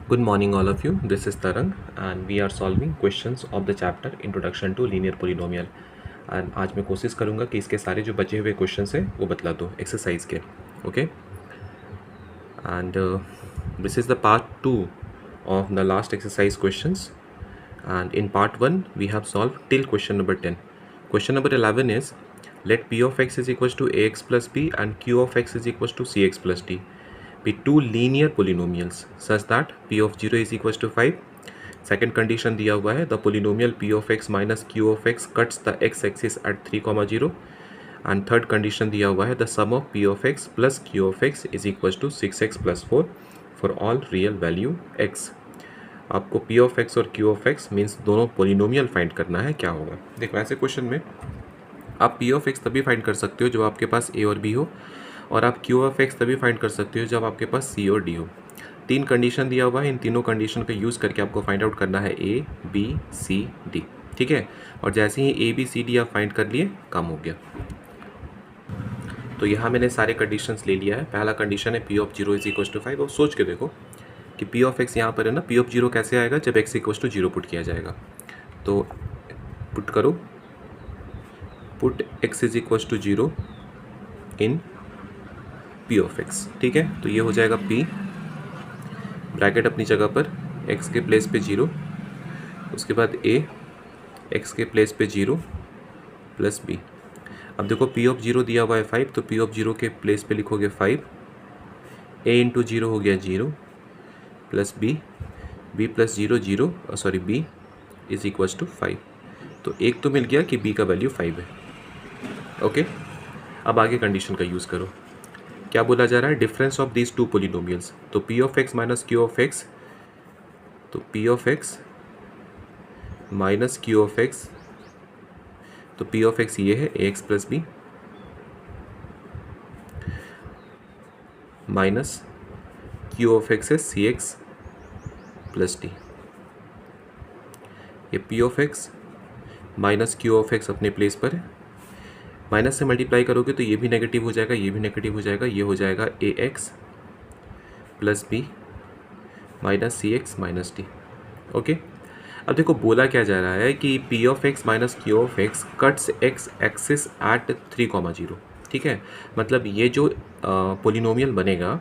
Good morning all of you. This is Tarang and we are solving questions of the chapter Introduction to Linear Polynomial. And आज मैं कोशिश करूँगा कि इसके सारे जो बचे हुए क्वेश्चंस हैं वो बतला दो एक्सरसाइज के. Okay. And this is the part 2 of the last exercise questions. And in part 1 we have solved till question number 10. Question number 11 is let p of x is equals to ax plus b and q of x is equals to cx plus d be two linear polynomials such that p of 0 is equals to 5. Second condition दिया हुआ है the polynomial p of x minus q of x cuts the x axis at 3, 0. And third condition दिया हुआ है the sum of p of x plus q of x is equals to 6x plus 4 for all real value x. आपको p of x और q of x means दोनों polynomial find करना है. क्या होगा देखो, ऐसे क्वेश्चन में आप p of x तभी फाइंड कर सकते हो जब आपके पास a और b हो, और आप q of x तभी फाइंड कर सकते हो जब आपके पास c और d हो. तीन कंडीशन दिया हुआ है, इन तीनों कंडीशन पे यूज़ करके आपको फाइंड आउट करना है a b c d. ठीक है, और जैसे ही a b c d आप फाइंड कर लिए काम हो गया. तो यहाँ मैंने सारे कंडीशंस ले लिया है. पहला कंडीशन है p of 0 is equal to 5. और सोच के देखो कि p of x यहाँ पर है ना, p of 0 कैसे आएगा जब x इक्वल टू 0 पुट किया जाएगा. तो पुट करो, put x is equal to 0 in p of x. ठीक है, तो ये हो जाएगा p ब्रैकेट अपनी जगह पर x के प्लेस पे 0, उसके बाद a x के प्लेस पे 0 प्लस b. अब देखो p of 0 दिया हुआ है 5, तो p of 0 के प्लेस पे लिखोगे 5, a इंटू 0 हो गया 0 plus b plus 0 0 sorry b is equals to 5. तो एक तो मिल गया कि b का वैल्यू 5 है. ओके, अब आगे कंडीशन का यूज़ करो. क्या बोला जा रहा है, difference of these two polynomials. तो p of x minus q of x, तो p of x minus q of x, तो p ऑफ x ये है ax plus b minus q of x है cx प्लस d. ये p of x minus q of x अपने place पर है. Minus से मल्टीप्लाई करोगे तो ये भी नेगेटिव हो जाएगा, ये भी नेगेटिव हो जाएगा, ये हो जाएगा ax प्लस बी माइनस सी एक्स माइनस डी. ओके, अब देखो बोला क्या जा रहा है कि p of x minus q of x cuts x axis at 3, 0. ठीक है, मतलब ये जो पोलिनोमियल बनेगा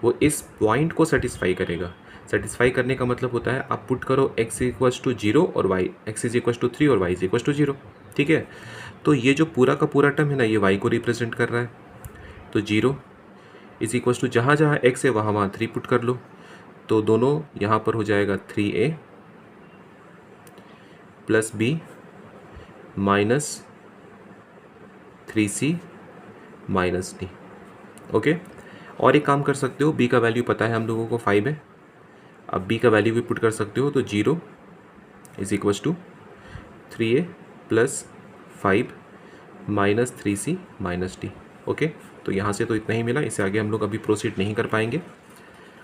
वो इस पॉइंट को सेटिस्फाई करेगा. सेटिस्फाई करने का मतलब होता है आप पुट करो x इक्वल्स टू 0 और y, x is equals to 3 और y इज इक्वल्स टू 0. ठीक है, तो ये जो पूरा का पूरा टर्म है ना, ये y को रिप्रेजेंट कर रहा है. तो 0 इज इक्वल्स टू जहाँ जहाँ x है वहाँ 3 पुट कर लो, तो दोनों यहाँ पर हो जाएगा 3a plus B minus 3c minus D. Okay, और एक काम कर सकते हो, b का वैल्यू पता है हम लोगों को 5 है. अब b का वैल्यू भी पुट कर सकते हो, तो 0 is equals to 3a plus 5 minus 3c minus D. Okay, तो यहाँ से तो इतना ही मिला, इससे आगे हम लोग अभी प्रोसीड नहीं कर पाएंगे.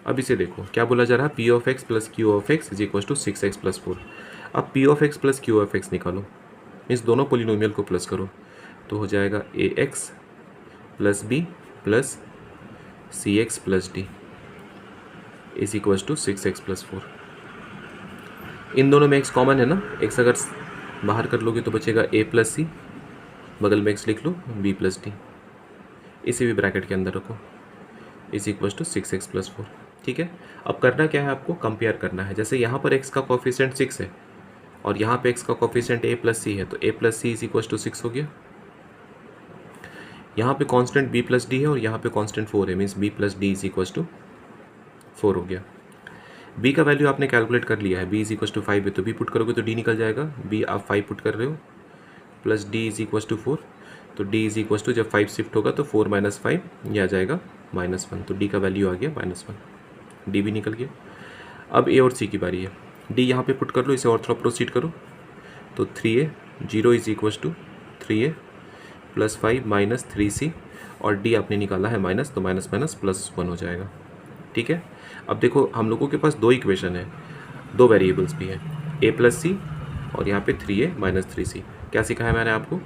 अब इसे देखो क्या बोला जा रहा है, p of x plus q of x is equals to 6x plus 4. अब p of x plus q of x निकालो, मीन्स दोनों पोलिनोमियल को प्लस करो, तो हो जाएगा ax plus b plus cx plus d is equals to 6x plus 4. इन दोनों में x कॉमन है ना, x अगर बाहर कर लोगे तो बचेगा a प्लस सी, बगल में x लिख लो b प्लस डी, इसे भी ब्रैकेट के अंदर रखो, is equals to 6x plus 4. ठीक है, अब करना क्या है, आपको कंपेयर करना है. जैसे यहाँ पर x का कोफिशिएंट 6 है और यहाँ पे x का कोफिशिएंट a प्लस सी है, तो a plus C is equals to 6 हो गया. यहाँ पे कांस्टेंट b प्लस डी है और यहाँ पे कांस्टेंट 4 है, means b plus D is equals to 4 हो गया. b का वैल्यू आपने कैलकुलेट कर लिया है, b इज इक्वल्स टू 5 है, तो b पुट करोगे तो d निकल जाएगा. b आप 5 पुट कर रहे हो plus d is equals to 4, तो d इज इक्वल्स टू जब 5 शिफ्ट होगा तो 4 माइनस 5 ये आ जाएगा -1, तो d का वैल्यू आ गया -1, d भी निकल गया. अब a और c की बारी है, d यहाँ पे पुट कर लो, इसे और थोड़ा प्रोसीड करो, तो 3a 0 is equals to 3a plus 5 minus 3c और d आपने निकाला है माइनस, तो माइनस माइनस प्लस 1 हो जाएगा. ठीक है, अब देखो हम लोगों के पास दो इक्वेशन है, दो वेरिएबल्स भी हैं, a प्लस सी और यहाँ पे 3a माइनस 3c. क्या सिखाया मैंने आपको,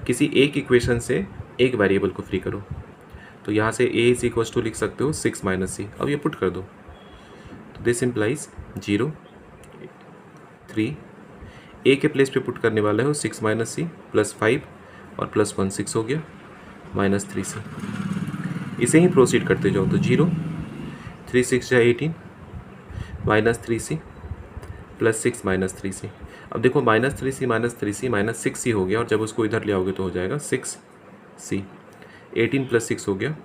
किसी एक इक्वेशन से एक वेरिएबल को फ्री करो. तो यहाँ से a इज इक्वल्स टू लिख सकते हो 6 माइनस सी. अब ये पुट कर दो, तो दिस इम्प्लाइज 0 3, ए के प्लेस पे पुट करने वाला है वो 6 माइनस सी प्लस 5 और प्लस 1 6 हो गया माइनस 3 सी। इसे ही प्रोसीड करते जाओ तो 0 3 6 या 18 माइनस 3 सी प्लस 6 माइनस 3 सी। अब देखो माइनस 3 सी माइनस 3 सी माइनस 6 सी हो गया और जब उसको इधर ले आओगे तो हो जाएगा 6 सी। 18 प्लस 6 हो गया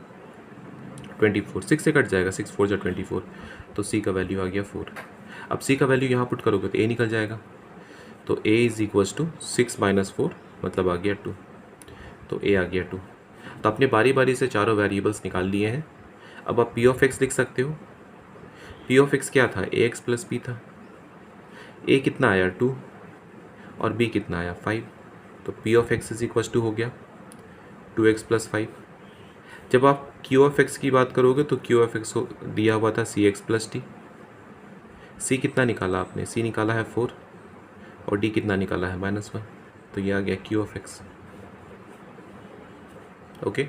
24, 6 से कट जाएगा 6 4 जा 24, तो सी का वैल्यू आ गया 4। अब सी का वैल्यू यहाँ पुट करोगे तो ए निकल जाएगा, तो ए इज इक्वल्स टू 6 माइनस 4 मतलब आ गया 2, तो ए आ गया 2। तो आपने बारी बारी से चारों वेरिएबल्स निकाल लिए हैं। अब आप पी ऑफ एक्स लिख सकते हो। पी ऑफ एक्स क्या था, ए एक्स प्लस बी था। ए कितना आया 2 और बी कितना आया 5, तो P of X is equals to हो गया 2x प्लस 5। जब आप क्यू ऑफ एक्स की बात करोगे तो क्यू ऑफ एक्स दिया हुआ था सी एक्स प्लस डी। सी कितना निकाला आपने, सी निकाला है 4 और डी कितना निकाला है -1, तो ये आ गया Q of x. Okay,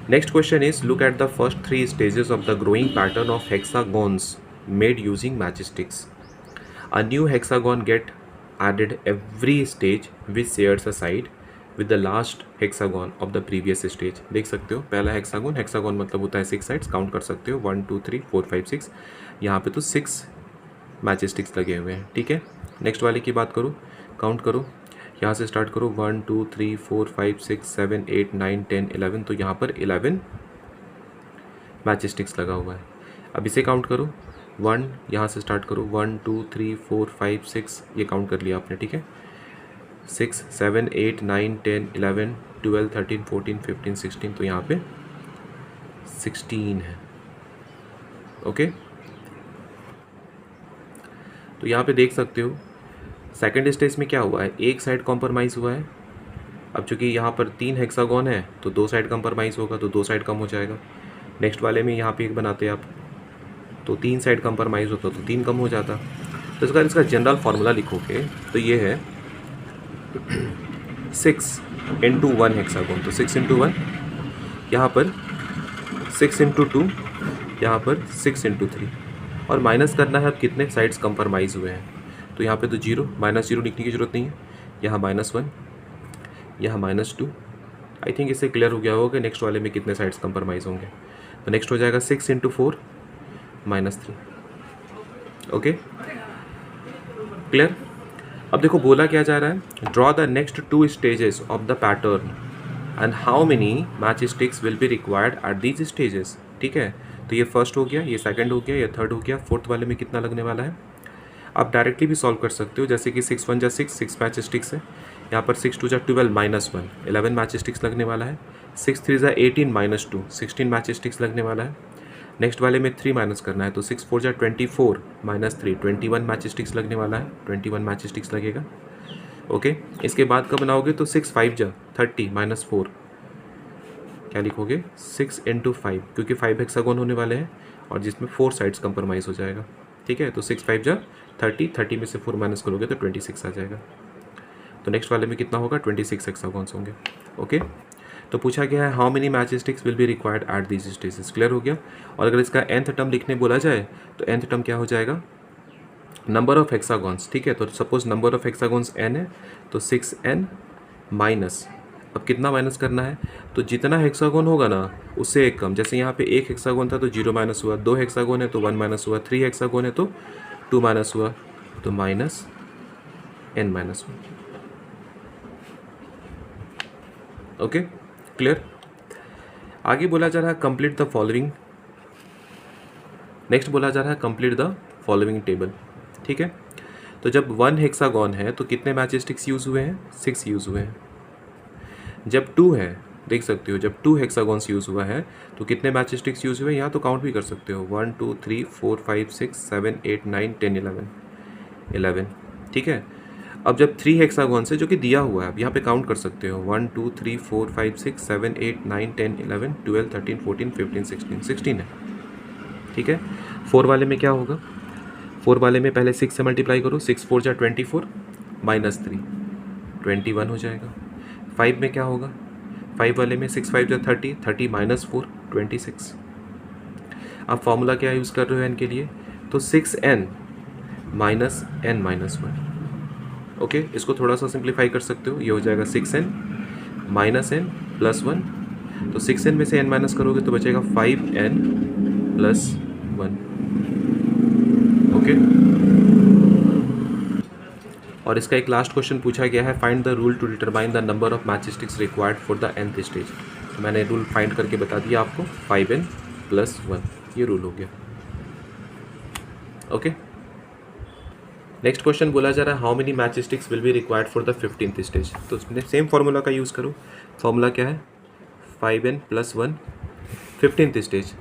next question is look at the first 3 stages of the growing pattern of hexagons made using matchsticks. A new hexagon get added every stage which shares a side with the last hexagon of the previous stage. देख सकते हो पहला hexagon, hexagon मतलब होता है 6 sides, count कर सकते हो 1 2 3 4 5 6, यहाँ पे तो 6 मैचस्टिक्स लगे हुए हैं। ठीक है, नेक्स्ट वाले की बात करो, काउंट करो, यहाँ से स्टार्ट करो 1 2 3 4 5 6 7 8 9 10 11, तो यहाँ पर 11 मैचस्टिक्स लगा हुआ है। अब इसे काउंट करो 1, यहाँ से स्टार्ट करो 1 2 3 4 5 6, ये काउंट कर लिया आपने। ठीक है, 6 7 8 9 10 11 12 13 14 15 16, तो यहाँ पे 16 है। ओके, तो यहाँ पे देख सकते हो सेकेंड स्टेज में क्या हुआ है, एक साइड कॉम्प्रोमाइज़ हुआ है। अब चूँकि यहाँ पर 3 हेक्सागोन है तो 2 साइड कॉम्प्रोमाइज़ होगा, तो 2 साइड कम हो जाएगा। नेक्स्ट वाले में यहाँ पे एक बनाते आप तो 3 साइड कॉम्प्रोमाइज़ होता तो 3 कम हो जाता। तो इसका जनरल फार्मूला लिखोगे तो ये है 6 इंटू 1 हेक्सागोन, तो 6 इंटू 1, यहाँ पर 6 इंटू 2, यहाँ पर 6 इंटू 3, और माइनस करना है अब कितने साइड्स कॉम्प्रोमाइज़ हुए हैं। तो यहाँ पे तो 0 -0 लिखने की ज़रूरत नहीं है, यहाँ -1, यहाँ -2। आई थिंक इससे क्लियर हो गया होगा कि नेक्स्ट वाले में कितने साइड्स कॉम्प्रोमाइज़ होंगे। तो नेक्स्ट हो जाएगा 6 इंटू 4 -3। Okay, clear. अब देखो बोला क्या जा रहा है, draw the next 2 stages of the pattern and how many match sticks will be required at these stages. ठीक है, तो ये फर्स्ट हो गया, ये सेकंड हो गया, ये थर्ड हो गया, फोर्थ वाले में कितना लगने वाला है। आप डायरेक्टली भी सॉल्व कर सकते हो, जैसे कि 6 1 जा 6 मैच स्टिक्स है, यहाँ पर 6 2 जा 12 -1 11 मैच स्टिक्स लगने वाला है। 6 3 जा 18 -2 16 मैच स्टिक्स लगने वाला है। नेक्स्ट वाले में 3 माइनस करना है, तो 6 4 जा 24 -3 21 मैच स्टिक्स लगने वाला है, 21 मैच स्टिक्स लगेगा। ओके, इसके बाद कब बनाओगे तो 6 5 जा 30 -4, क्या लिखोगे 6 इंटू 5, क्योंकि 5 हेक्सागोन होने वाले हैं और जिसमें 4 साइड्स कंप्रोमाइज़ हो जाएगा। ठीक है, तो 6 5 जा 30, 30 में से 4 माइनस करोगे तो 26 आ जाएगा। तो नेक्स्ट वाले में कितना होगा 26 हेक्सागोन्स होंगे। ओके, तो पूछा गया है how many match sticks will be required at these stages. Clear हो गया। और अगर इसका nth टर्म लिखने बोला जाए तो nth टर्म क्या हो जाएगा, नंबर ऑफ हेक्सागोन्स। ठीक है, तो सपोज नंबर ऑफ हेक्सागोन्स n है तो 6n माइनस, अब कितना माइनस करना है, तो जितना हेक्सागोन होगा ना उससे एक कम। जैसे यहाँ पे 1 हेक्सागोन था तो 0 माइनस हुआ, 2 हेक्सागोन है तो 1 माइनस हुआ, 3 हेक्सागोन है तो 2 माइनस हुआ, तो -n-1। Okay, clear. आगे बोला जा रहा है कंप्लीट द फॉलोइंग, नेक्स्ट बोला जा रहा है कंप्लीट द फॉलोइंग टेबल। ठीक है, तो जब 1 हेक्सागोन है तो कितने मैच स्टिक्स यूज़ हुए हैं, 6 यूज़ हुए हैं। जब 2 है, देख सकते हो जब 2 हेक्सागोन्स यूज़ हुआ है तो कितने मैच स्टिक्स यूज़ हुए हैं, यहाँ तो काउंट भी कर सकते हो 1 2 3 4 5 6 7 8 9 10 11। ठीक है, अब जब 3 हेक्सागोन्स है जो कि दिया हुआ है, अब यहाँ पे काउंट कर सकते हो 1 2 3 4 5 6 7 8 9 10 11 12 13 14 15 16 16 है। ठीक है, 4 वाले में क्या होगा, 4 वाले में पहले 6 से मल्टीप्लाई करो, 6 4 जा 24 -3 21 हो जाएगा। 5 में क्या होगा, 5 वाले में 6 5 जा 30 30 -4 26। आप फॉर्मूला क्या यूज़ कर रहे हो एन के लिए, तो 6n minus n minus 1। Okay, इसको थोड़ा सा सिंप्लीफाई कर सकते हो, ये हो जाएगा 6n माइनस n प्लस 1। तो 6n में से n माइनस करोगे तो बचेगा 5n प्लस 1। ओके, और इसका एक लास्ट क्वेश्चन पूछा गया है, find the rule to determine the number of matchsticks required for the nth stage. तो मैंने रूल फाइंड करके बता दिया आपको, 5n प्लस 1 ये रूल हो गया। ओके, नेक्स्ट क्वेश्चन बोला जा रहा है, how many match sticks will be required for the 15th stage. तो उसमें सेम फार्मूला का यूज़ करो। फार्मूला क्या है, 5n प्लस 1 15th स्टेज,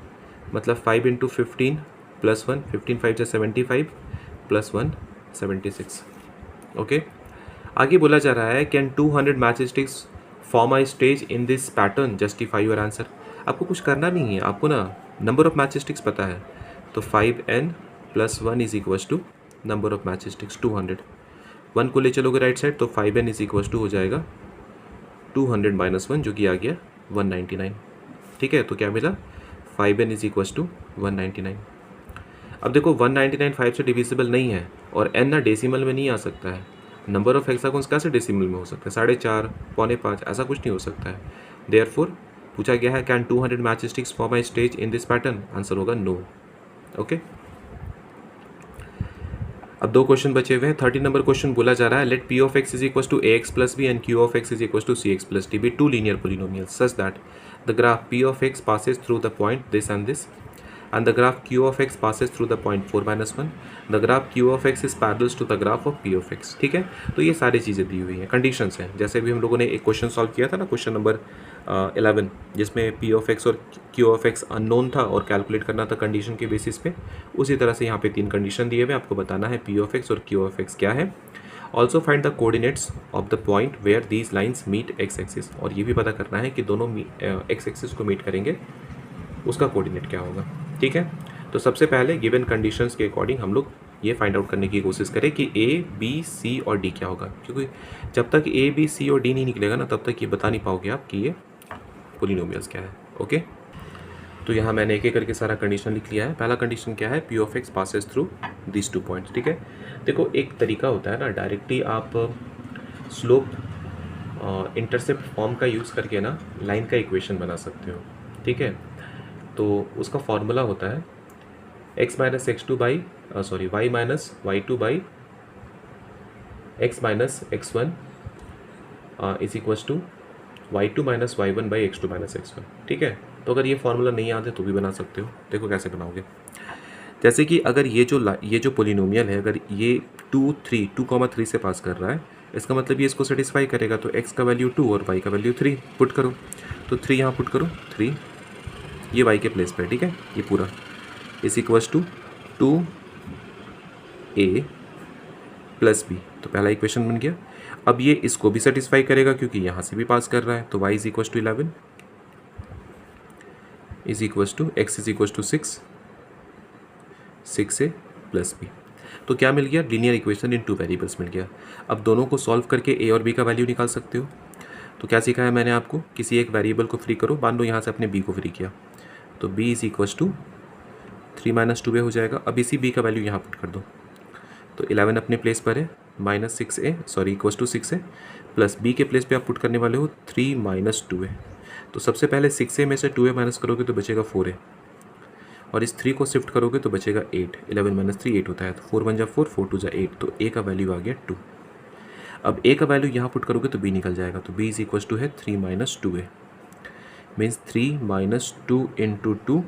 मतलब 5 इंटू 15 प्लस 1, 15 5 जा 75 प्लस 1 76। ओके, आगे बोला जा रहा है, can 200 match sticks form a stage in this pattern, justify your answer. आपको कुछ करना नहीं है, आपको ना नंबर ऑफ मैच स्टिक्स पता है, तो 5n plus 1 is equals to number of matchsticks 200। 1 को ले चलोगे राइट साइड, तो 5n इज इक्वल्स टू हो जाएगा 200 माइनस 1, जो कि आ गया 199। ठीक है, तो क्या मिला, 5n इज इक्वल्स टू 199। अब देखो 199 5 से डिविजिबल नहीं है, और n ना डेसिमल में नहीं आ सकता है। नंबर ऑफ हेक्सागोन्स कैसे डेसिमल में हो सकता है, 4.5 5.5 ऐसा कुछ नहीं हो सकता है। देयरफॉर पूछा गया है, can 200 match sticks form a stage in this pattern, answer होगा नो। ओके, अब 2 क्वेश्चन बचे हुए हैं। 30 नंबर क्वेश्चन बोला जा रहा है, let p of x is equal to ax plus b and q of x is equal to cx plus d be two linear polynomials such that the graph p of x passes through the point this and this and the graph q of x passes through the point 4 minus 1, the graph q of x is parallel to the graph of p of x। ठीक है, तो ये सारी चीज़ें दी हुई हैं, conditions हैं। जैसे भी हम लोगों ने एक क्वेश्चन सॉल्व किया था ना, क्वेश्चन नंबर 11, जिसमें p ऑफ x और q ऑफ x अननोन था और कैलकुलेट करना था कंडीशन के बेसिस पे। उसी तरह से यहाँ पे 3 कंडीशन दिए हुए, आपको बताना है p ऑफ x और q ऑफ x क्या है। Also find the coordinates of the point where these lines meet X axis, और ये भी पता करना है कि दोनों एक्स एक्सिस को मीट करेंगे उसका कोऑर्डिनेट क्या होगा। ठीक है, तो सबसे पहले गिवन कंडीशंस के अकॉर्डिंग हम लोग ये फाइंड आउट करने की कोशिश करें कि ए बी सी और डी क्या होगा, क्योंकि जब तक ए बी सी और डी नहीं निकलेगा ना, तब तक ये बता नहीं पाओगे आप कि ये पोलिनोमियल्स क्या है। ओके, तो यहाँ मैंने एक एक करके सारा कंडीशन लिख लिया है। पहला कंडीशन क्या है, P of x passes through this 2 points. ठीक है, देखो एक तरीका होता है ना, डायरेक्टली आप स्लोप इंटरसेप्ट फॉर्म का यूज़ करके ना लाइन का इक्वेशन बना सकते हो। ठीक है, तो उसका फॉर्मूला होता है x minus x2 by y minus y2 by x minus x1 is equals to y2 minus y1 by x2 minus x1। ठीक है, तो अगर ये फार्मूला नहीं याद है तो भी बना सकते हो। देखो कैसे बनाओगे, जैसे कि अगर ये जो पोलिनोमियल है, अगर ये 2,3 से पास कर रहा है, इसका मतलब ये इसको सेटिस्फाई करेगा, तो x का वैल्यू 2 और y का वैल्यू 3 पुट करो, तो 3 यहाँ पुट करो, 3 ये y के प्लेस पे। ठीक है, ये पूरा is equals to 2a plus B, तो पहला इक्वेशन बन गया। अब ये इसको भी सेटिस्फाई करेगा क्योंकि यहाँ से भी पास कर रहा है, तो y is equals to 11 is equals to x is equals to 6a plus B. तो क्या मिल गया, लीनियर इक्वेशन इन 2 वेरिएबल्स मिल गया। अब दोनों को सॉल्व करके a और b का वैल्यू निकाल सकते हो। तो क्या सिखाया मैंने आपको, किसी एक वेरिएबल को फ्री करो, मान लो यहाँ से अपने b को फ्री किया, तो b is equals to 3 minus 2a हो जाएगा। अब इसी b का वैल्यू यहाँ पुट कर दो, तो 11 अपने प्लेस पर है, minus 6a equals to 6a plus b के प्लेस पे आप पुट करने वाले हो 3 माइनस 2a। तो सबसे पहले 6a में से 2a माइनस करोगे तो बचेगा 4a, और इस 3 को शिफ्ट करोगे तो बचेगा 8। 11 माइनस 3 8 होता है, तो 4 1 जा 4, 4 2 जा 8, तो a का वैल्यू आ गया 2। अब a का वैल्यू यहाँ पुट करोगे तो b निकल जाएगा, तो b इज इक्वल्स टू है 3 minus 2a, means 3 minus 2 into 2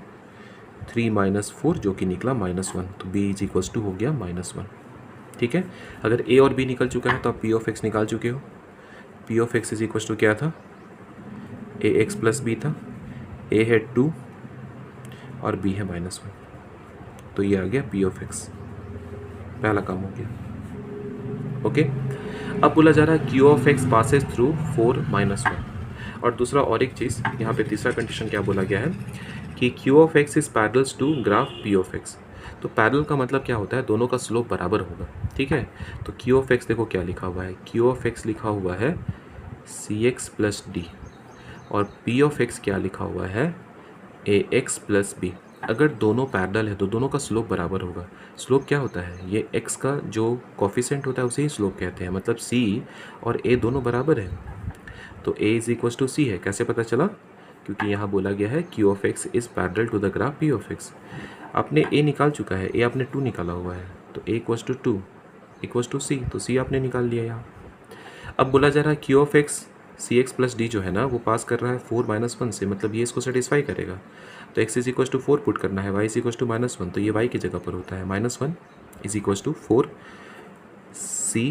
3 minus 4 जो कि निकला माइनस 1, तो b इज इक्वल्स टू हो गया माइनस 1। ठीक है, अगर a और b निकल चुका है तो आप p ऑफ x निकाल चुके हो। p of x is equals to क्या था, ax प्लस b था, a है 2 और b है माइनस 1, तो ये आ गया p ऑफ x, पहला काम हो गया। ओके, अब बोला जा रहा है q of x passes through 4 minus 1, और दूसरा और एक चीज़ यहाँ पे तीसरा कंडीशन क्या बोला गया है कि q of x is parallel to graph p of x। तो पैरेलल का मतलब क्या होता है, दोनों का स्लोप बराबर होगा। ठीक है, तो q ऑफ x देखो क्या लिखा हुआ है, q ऑफ x लिखा हुआ है cx प्लस d, और p ऑफ x क्या लिखा हुआ है ax प्लस b। अगर दोनों पैरेलल है तो दोनों का स्लोप बराबर होगा। स्लोप क्या होता है, ये x का जो कोफिशिएंट होता है उसे ही स्लोप कहते हैं, मतलब c और a दोनों बराबर है तो a इज इक्वल टू सी है। कैसे पता चला, क्योंकि यहाँ बोला गया है q of x is parallel to the graph p of x। आपने a निकाल चुका है, a आपने 2 निकाला हुआ है तो a equals to 2 equals to c, तो c आपने निकाल लिया यहाँ। अब बोला जा रहा है q of x C X plus D जो है ना वो पास कर रहा है 4 माइनस 1 से, मतलब ये इसको सेटिस्फाई करेगा। तो x is equals to 4 put करना है, y इज इक्वल्स टू -1, तो ये y की जगह पर होता है -1 is equals to 4 c,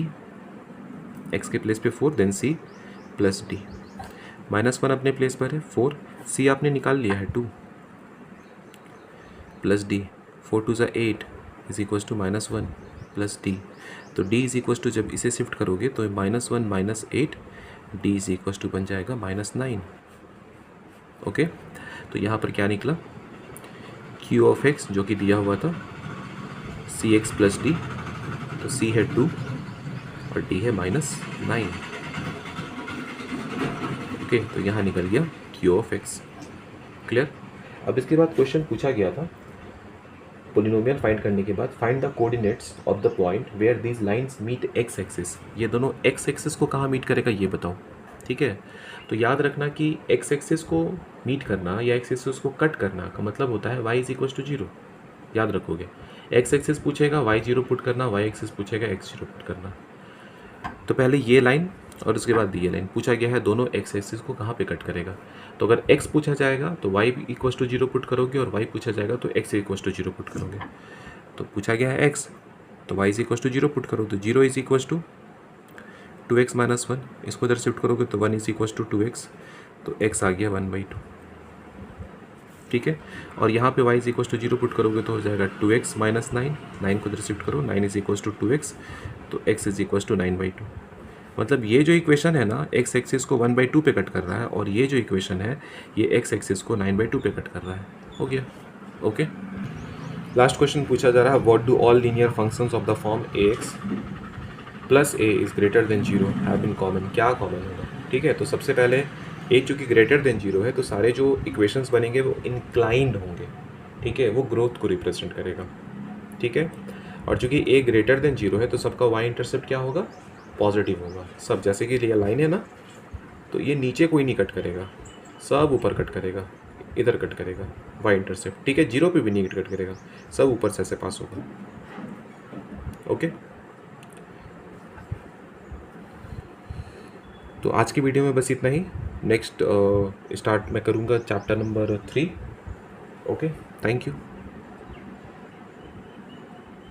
x के प्लेस पे 4 देन c प्लस डी। -1 अपने प्लेस पर है, 4 c आपने निकाल लिया है 2 प्लस डी, 4 2 ज़ा 8 is equals to -1 plus D. तो d इज इक्वल्स टू जब इसे शिफ्ट करोगे तो -1 -8 d इज इक्वल्स टू बन जाएगा -9। ओके, तो यहाँ पर क्या निकला, q ऑफ x जो कि दिया हुआ था सी एक्स प्लस डी, तो c है 2 और d है -9। ओके, तो यहाँ निकल गया q ऑफ x। क्लियर। अब इसके बाद क्वेश्चन पूछा गया था पोलिनोमियल फाइंड करने के बाद, find the coordinates of the point where these lines meet X axis. ये दोनों एक्स एक्सिस को कहाँ मीट करेगा ये बताओ। ठीक है, तो याद रखना कि एक्स एक्सिस को मीट करना या एक्स एक्सिस को कट करना का मतलब होता है y इज इक्वल टू 0। याद रखोगे, एक्स एक्सिस पूछेगा y 0 पुट करना, y एक्सिस पूछेगा x 0 पुट करना। तो पहले ये लाइन और उसके बाद ये लाइन पूछा गया है, दोनों एक्स एक्सिस को कहाँ पे कट करेगा। तो अगर x पूछा जाएगा तो y इक्वल टू 0 पुट करोगे और y पूछा जाएगा तो x इक्वल टू 0 पुट करोगे। तो पूछा गया है x, तो y is equal to 0 put करो, तो 0 is equal to 2x minus 1, इसको इधर शिफ्ट करोगे तो 1 इज इक्वल टू 2x, तो x आ गया 1/2। ठीक है, और यहाँ पे y is equal to 0 put करोगे तो हो जाएगा 2x माइनस 9, 9 को इधर शिफ्ट करो, 9 इज इक्वल टू 2x, तो x इज इक्वल टू 9/2। मतलब ये जो इक्वेशन है ना x एक्सिस को 1/2 पे कट कर रहा है और ये जो इक्वेशन है ये x एक्सिस को 9/2 पे कट कर रहा है। हो गया। ओके, लास्ट क्वेश्चन पूछा जा रहा है, what do all linear functions of the form ax plus a is greater than 0 have in common. क्या कॉमन होगा। ठीक है, तो सबसे पहले a चूँकि ग्रेटर देन 0 है तो सारे जो इक्वेशंस बनेंगे वो इंक्लाइंड होंगे। ठीक है, वो ग्रोथ को रिप्रेजेंट करेगा। ठीक है, और चूँकि a ग्रेटर देन 0 है तो सबका y इंटरसेप्ट क्या होगा, पॉजिटिव होगा सब। जैसे कि ये लाइन है ना, तो ये नीचे कोई नहीं कट करेगा, सब ऊपर कट करेगा, इधर कट करेगा y इंटरसेप्ट। ठीक है, 0 पे भी नहीं कट करेगा, सब ऊपर से ऐसे पास होगा। ओके, तो आज की वीडियो में बस इतना ही। नेक्स्ट स्टार्ट मैं करूँगा chapter number 3। Okay, thank you.